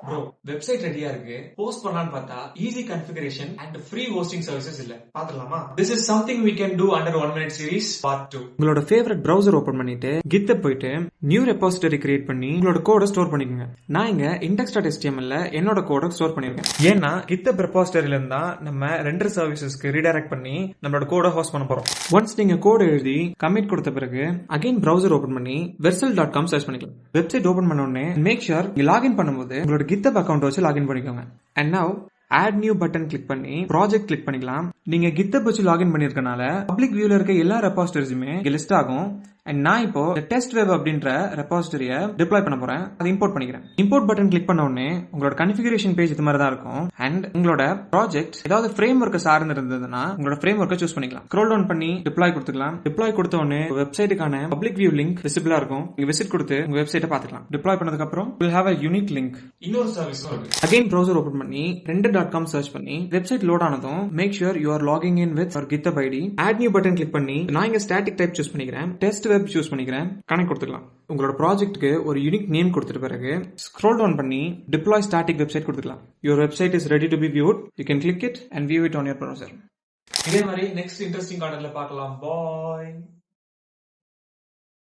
Bro website ரெடியா இருக்கு, post பண்ணலாம்னு பார்த்தா easy configuration and free hosting services இல்ல. பாத்துடலாமா? This is something we can do under 1 minute series part 2. உங்களோட ஃபேவரட் browser ஓபன் பண்ணிட்டு github போயிட்டு நியூ ரெபாசிட்டரி கிரியேட் பண்ணி உங்களோட கோட ஸ்டோர் பண்ணிக்கோங்க. நான் இங்க index.html ல என்னோட கோட ஸ்டோர் பண்ணிருக்கேன். ஏன்னா github ரெபாசிட்டரியில இருந்தா நம்ம ரெண்டர் சர்வீசஸ்க்கு ரீடைரக்ட் பண்ணி நம்மளோட கோட ஹோஸ்ட் பண்ண போறோம். ஒன்ஸ் நீங்க கோட் எழுதி கமிட் கொடுத்த பிறகு அகைன் browser ஓபன் பண்ணி versal.com சர்ச் பண்ணிக்கலாம். வெப்சைட் ஓபன் பண்ண உடனே மேக் ஷூர் நீங்க லாகின் பண்ணும்போது உங்களோட github அக்கவுண்ட் வச்சு லாகின் பண்ணிக்கோங்க. And now add new button click பண்ணி ப்ராஜெக்ட் கிளிக் பண்ணிக்கலாம். நீங்க github வச்சு லாகின் பண்ணிருக்கனால பப்ளிக் வியூல இருக்க எல்லா ரெபாசிட்டரிஸுமே லிஸ்ட் ஆகும். அண்ட் நான் இப்போ டெஸ்ட் வெப் அப்படின்ற ரெபாசிட்டரிய டிப்ளாய் பண்ண போறேன். அதை இம்போர்ட் பண்ணிக்கிறேன். இம்போர்ட் பட்டன் கிளிக் பண்ண உடனே உங்களோட கான்ஃபிகரேஷன் பேஜ் இது மாதிரி தான் இருக்கும். அண்ட் உங்களோட ப்ராஜெக்ட் ஏதாவது ஃப்ரேம் ஒர்க்கை சார்ந்து இருந்ததுன்னா உங்களோட ஃப்ரேம் ஒர்க்கை சூஸ் பண்ணிக்கலாம். ஸ்க்ரோல் டவுன் பண்ணி டிப்ளாய் கொடுத்துக்கலாம். டிப்ளாய் கொடுத்த உடனே வெப்சைட்டுக்கான பப்ளிக் வியூ லிங்க் விசிபிளா இருக்கும். நீங்க விசிட் கொடுத்து உங்க வெப்சைட்டை பார்த்துக்கலாம். டிப்ளாய் பண்ணதுக்கு அப்புறம் will have a unique link. இன்னொரு சர்வீஸ் இருக்கு. அகைன் browser ஓபன் பண்ணி render.com சர்ச் பண்ணி வெப்சைட் லோட் ஆனதும் make sure you are logging in with your github id. Add new button click பண்ணி நான் இங்க ஸ்டாட்டிக் டைப் சூஸ் பண்ணிக்கிறேன். டெஸ்ட் வெப் சூஸ் பண்ணிக்கிறேன். கனெக்ட் கொடுத்துக்கலாம். உங்களோட ப்ராஜெக்ட்க்கு ஒரு யூனிக் நேம் கொடுத்துட்ட பிறகு ஸ்க்ரோல் டவுன் பண்ணி டிப்ளாய் ஸ்டாட்டிக் வெப்சைட் கொடுத்துக்கலாம். your website is ready to be viewed. You can click it and view it on your browser. இதே மாதிரி நெக்ஸ்ட் இன்ட்ரெஸ்டிங் கார்டர்ல பார்க்கலாம். பாய்.